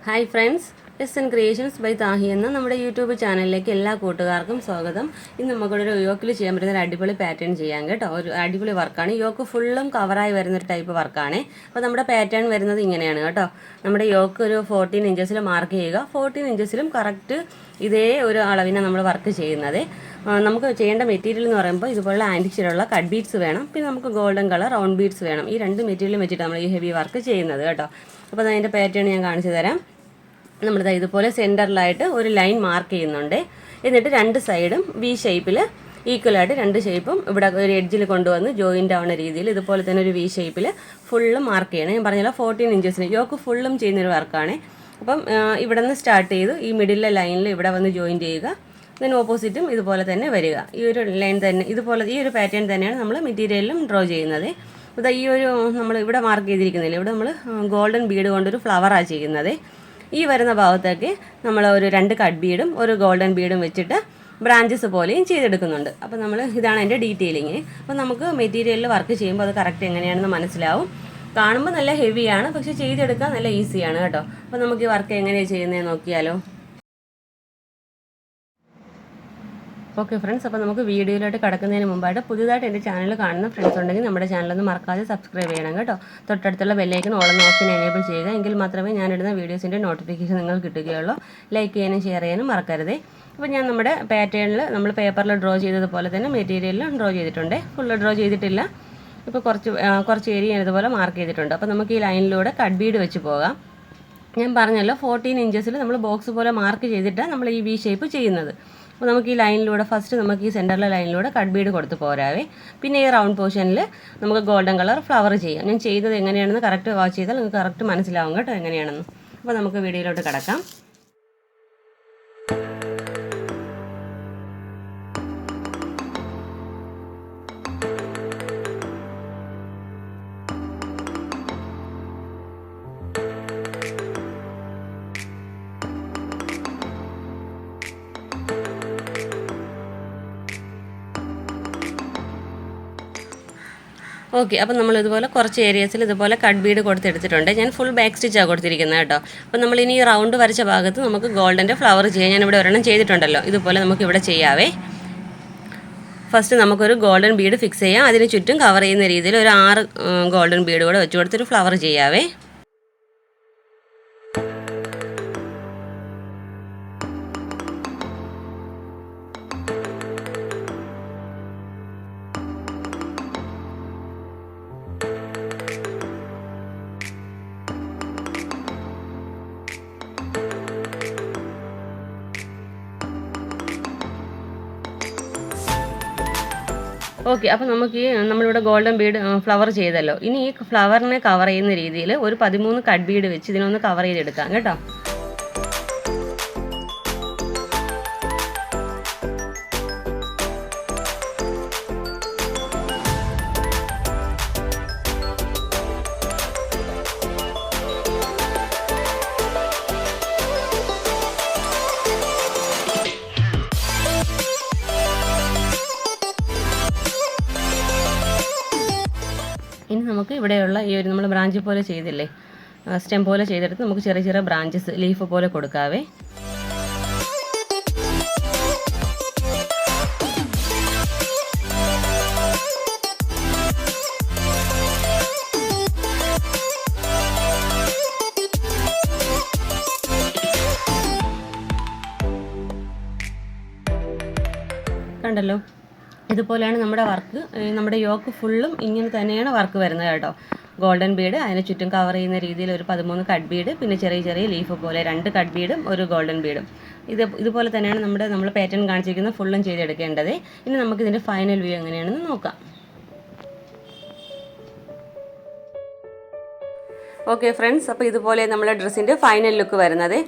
Hi friends, SN Creations by Tahi എന്ന നമ്മുടെ YouTube ചാനലിലേക്ക് എല്ലാ കൂട്ടുകാർക്കും സ്വാഗതം. ഇന്ന് നമുക്കൊരു യോക്കിൽ ചെയ്യാൻ പറ്റുന്ന ഒരു അടിപൊളി പാറ്റേൺ ചെയ്യാം കേട്ടോ. ഒരു അടിപൊളി വർക്കാണ്. യോക്ക് ഫുള്ളും കവറായി വരുന്ന ഒരു ടൈപ്പ് വർക്കാണ്. അപ്പോൾ നമ്മുടെ പാറ്റേൺ വരുന്നത് ഇങ്ങനെയാണ് കേട്ടോ. നമ്മുടെ യോക്ക് ഒരു 14 ഇഞ്ചസിൽ മാർക്ക് ചെയ്യുക. 14 ഇഞ്ചസിലും കറക്റ്റ് ഇതേ ഒരു അളവിനെ നമ്മൾ വർക്ക് ചെയ്യുന്നത്. നമുക്ക് ചെയ്യേണ്ട മെറ്റീരിയൽ എന്ന് പറയുമ്പോൾ ഇതുപോലുള്ള ആൻറ്റിക്സിലുള്ള കട്ട് ബീഡ്സ് വേണം. പിന്നെ നമുക്ക് ഗോൾഡൻ കളർ റൗണ്ട് ബീഡ്സ് വേണം. ഈ രണ്ട് മെറ്റീരിയലും വെച്ചിട്ട് നമ്മൾ ഈ ഹെവി വർക്ക് ചെയ്യുന്നത് കേട്ടോ. അപ്പോൾ അതിൻ്റെ പാറ്റേൺ ഞാൻ കാണിച്ചു തരാം. നമ്മളിത് ഇതുപോലെ സെൻറ്ററിലായിട്ട് ഒരു ലൈൻ മാർക്ക് ചെയ്യുന്നുണ്ട്. എന്നിട്ട് രണ്ട് സൈഡും വി ഷേപ്പിൽ ഈക്വലായിട്ട് രണ്ട് ഷേപ്പും ഇവിടെ ഒരു എഡ്ജിൽ കൊണ്ടുവന്ന് ജോയിൻ്റ് ആവുന്ന രീതിയിൽ ഇതുപോലെ തന്നെ ഒരു വി ഷേപ്പിൽ ഫുള്ളും മാർക്ക് ചെയ്യണം. ഞാൻ പറഞ്ഞല്ലോ 14 ഇഞ്ചസിന് യോക്ക് ഫുള്ളും ചെയ്യുന്നൊരു വർക്കാണ്. അപ്പം ഇവിടെ നിന്ന് സ്റ്റാർട്ട് ചെയ്ത് ഈ മിഡിലെ ലൈനിൽ ഇവിടെ വന്ന് ജോയിൻ ചെയ്യുക. ദെൻ ഓപ്പോസിറ്റും ഇതുപോലെ തന്നെ വരിക. ഈ ഒരു ലൈൻ തന്നെ ഇതുപോലെ ഈ ഒരു പാറ്റേൺ തന്നെയാണ് നമ്മൾ മെറ്റീരിയലിലും ഡ്രോ ചെയ്യുന്നത്. ഇത് ഈ ഒരു നമ്മൾ ഇവിടെ മാർക്ക് ചെയ്തിരിക്കുന്നില്ല, ഇവിടെ നമ്മൾ ഗോൾഡൻ ബീഡ് കൊണ്ടൊരു ഫ്ലവറാണ് ചെയ്യുന്നത്. ഈ വരുന്ന ഭാഗത്തേക്ക് നമ്മൾ ഒരു 2 കട്ട് ബീഡും ഒരു ഗോൾഡൻ ബീഡും വെച്ചിട്ട് ബ്രാഞ്ചസ് പോലെയും ചെയ്തെടുക്കുന്നുണ്ട്. അപ്പോൾ ഇതാണ് എൻ്റെ ഡീറ്റെയിലിങ്. അപ്പോൾ നമുക്ക് മെറ്റീരിയലിൽ വർക്ക് ചെയ്യുമ്പോൾ അത് കറക്റ്റ് എങ്ങനെയാണെന്ന് മനസ്സിലാവും. കാണുമ്പോൾ നല്ല ഹെവിയാണ്, പക്ഷേ ചെയ്തെടുക്കാൻ നല്ല ഈസിയാണ് കേട്ടോ. അപ്പോൾ നമുക്ക് ഈ വർക്ക് എങ്ങനെയാണ് ചെയ്യുന്നതെന്ന് നോക്കിയാലോ. ഓക്കെ ഫ്രണ്ട്സ്, അപ്പോൾ നമുക്ക് വീഡിയോയിലോട്ട് കടക്കുന്നതിന് മുമ്പായിട്ട് പുതിയതായിട്ട് എൻ്റെ ചാനൽ കാണുന്ന ഫ്രണ്ട്സ് ഉണ്ടെങ്കിൽ നമ്മുടെ ചാനലൊന്ന് മറക്കാതെ സബ്സ്ക്രൈബ് ചെയ്യണം കേട്ടോ. തൊട്ടടുത്തുള്ള ബെല്ലൈക്കൻ ഓൾ ഓപ്ഷൻ എനേബിൾ ചെയ്യുക. എങ്കിൽ മാത്രമേ ഞാനിടുന്ന വീഡിയോസിൻ്റെ നോട്ടിഫിക്കേഷൻ നിങ്ങൾക്ക് കിട്ടുകയുള്ളൂ. ലൈക്ക് ചെയ്യാനും ഷെയർ ചെയ്യാനും മറക്കരുത്. അപ്പോൾ ഞാൻ നമ്മുടെ പാറ്റേണിൽ നമ്മൾ പേപ്പറിൽ ഡ്രോ ചെയ്തതുപോലെ തന്നെ മെറ്റീരിയലിൽ ഡ്രോ ചെയ്തിട്ടുണ്ട്. ഫുള്ള് ഡ്രോ ചെയ്തിട്ടില്ല. ഇപ്പോൾ കുറച്ച് ഏരിയ ഇതുപോലെ മാർക്ക് ചെയ്തിട്ടുണ്ട്. അപ്പോൾ നമുക്ക് ഈ ലൈനിലൂടെ കട്ട് ബീഡ് വെച്ച് പോകാം. ഞാൻ പറഞ്ഞല്ലോ 14 ഇഞ്ചസിൽ നമ്മൾ ബോക്സ് പോലെ മാർക്ക് ചെയ്തിട്ടാണ് നമ്മൾ ഈ വി ഷേപ്പ് ചെയ്യുന്നത്. അപ്പോൾ നമുക്ക് ഈ ലൈനിലൂടെ ഫസ്റ്റ് നമുക്ക് ഈ സെൻറ്ററിലെ ലൈനിലൂടെ കട്ട് ബീഡ് കൊടുത്ത് പോരാവേ. പിന്നെ ഈ റൗണ്ട് പോർഷനിൽ നമുക്ക് ഗോൾഡൻ കളർ ഫ്ലവർ ചെയ്യാം. ഞാൻ ചെയ്തത് എങ്ങനെയാണെന്ന് കറക്റ്റ് വാച്ച് ചെയ്താൽ നിങ്ങൾക്ക് കറക്റ്റ് മനസ്സിലാവും കേട്ടോ എങ്ങനെയാണെന്ന്. അപ്പോൾ നമുക്ക് വീഡിയോയിലോട്ട് കിടക്കാം. ഓക്കെ, അപ്പോൾ നമ്മളിതുപോലെ കുറച്ച് ഏരിയസിൽ ഇതുപോലെ കട്ട് ബീഡ് കൊടുത്തെടുത്തിട്ടുണ്ട്. ഞാൻ ഫുൾ ബാക്ക് സ്റ്റിച്ചാണ് കൊടുത്തിരിക്കുന്നത് കേട്ടോ. അപ്പോൾ നമ്മളിനി ഈ റൗണ്ട് വരച്ച ഭാഗത്ത് നമുക്ക് ഗോൾഡൻ്റെ ഫ്ലവർ ചെയ്യാം. ഞാനിവിടെ ഒരെണ്ണം ചെയ്തിട്ടുണ്ടല്ലോ, ഇതുപോലെ നമുക്കിവിടെ ചെയ്യാവേ. ഫസ്റ്റ് നമുക്കൊരു ഗോൾഡൻ ബീഡ് ഫിക്സ് ചെയ്യാം. അതിന് ചുറ്റും കവർ ചെയ്യുന്ന രീതിയിൽ ഒരു 6 ഗോൾഡൻ ബീഡ് കൂടെ വെച്ച് കൊടുത്തൊരു ഫ്ലവർ ചെയ്യാവേ. ഓക്കെ, അപ്പോൾ നമുക്ക് നമ്മളിവിടെ ഗോൾഡൻ ബീഡ് ഫ്ലവർ ചെയ്തല്ലോ. ഇനി ഈ ഫ്ലവറിനെ കവർ ചെയ്യുന്ന രീതിയിൽ ഒരു 13 കട്ട് ബീഡ് വെച്ച് ഇതിനൊന്ന് കവർ ചെയ്തെടുക്കാം കേട്ടോ. ഇനി നമുക്ക് ഇവിടെയുള്ള ഈ ഒരു നമ്മൾ ബ്രാഞ്ച് പോലെ ചെയ്തില്ലേ, സ്റ്റെം പോലെ ചെയ്തെടുത്ത് നമുക്ക് ചെറിയ ചെറിയ ബ്രാഞ്ചസ് ലീഫ് പോലെ കൊടുക്കാവേ. കണ്ടല്ലോ, ഇതുപോലെയാണ് നമ്മുടെ വർക്ക്. നമ്മുടെ യോക്ക് ഫുള്ളും ഇങ്ങനെ തന്നെയാണ് വർക്ക് വരുന്നത് കേട്ടോ. ഗോൾഡൻ ബീഡ് അതിന് ചുറ്റും കവർ ചെയ്യുന്ന രീതിയിൽ ഒരു 13 കട്ട് ബീഡ്, പിന്നെ ചെറിയ ചെറിയ ലീഫ് പോലെ 2 കട്ട് ബീഡും ഒരു ഗോൾഡൻ ബീഡും. ഇതുപോലെ തന്നെയാണ് നമ്മൾ പാറ്റേൺ കാണിച്ചിരിക്കുന്നത് ഫുള്ളും ചെയ്തെടുക്കേണ്ടത്. ഇനി നമുക്കിതിൻ്റെ ഫൈനൽ വ്യൂ എങ്ങനെയാണെന്ന് നോക്കാം. ഓക്കെ ഫ്രണ്ട്സ്, അപ്പോൾ ഇതുപോലെ നമ്മുടെ ഡ്രസ്സിൻ്റെ ഫൈനൽ ലുക്ക് വരുന്നത്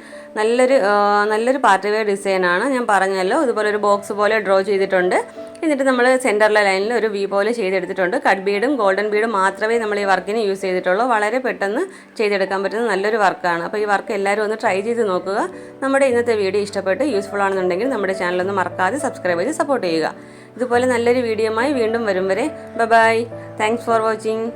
നല്ലൊരു പാർട്ടി വെയർ ഡിസൈനാണ്. ഞാൻ പറഞ്ഞല്ലോ, ഇതുപോലെ ഒരു ബോക്സ് പോലെ ഡ്രോ ചെയ്തിട്ടുണ്ട്. എന്നിട്ട് നമ്മൾ സെൻറ്ററിലെ ലൈനിൽ ഒരു വി പോലെ ചെയ്തെടുത്തിട്ടുണ്ട്. കട്ട് ബീഡും ഗോൾഡൻ ബീഡും മാത്രമേ നമ്മൾ ഈ വർക്കിന് യൂസ് ചെയ്തിട്ടുള്ളൂ. വളരെ പെട്ടെന്ന് ചെയ്തെടുക്കാൻ പറ്റുന്ന നല്ലൊരു വർക്കാണ്. അപ്പോൾ ഈ വർക്ക് എല്ലാവരും ഒന്ന് ട്രൈ ചെയ്ത് നോക്കുക. നമ്മുടെ ഇന്നത്തെ വീഡിയോ ഇഷ്ടപ്പെട്ട് യൂസ്ഫുൾ ആണെന്നുണ്ടെങ്കിൽ നമ്മുടെ ചാനലൊന്ന് മറക്കാതെ സബ്സ്ക്രൈബ് ചെയ്ത് സപ്പോർട്ട് ചെയ്യുക. ഇതുപോലെ നല്ലൊരു വീഡിയോയുമായി വീണ്ടും വരും വരെ ബൈ. Thanks for watching.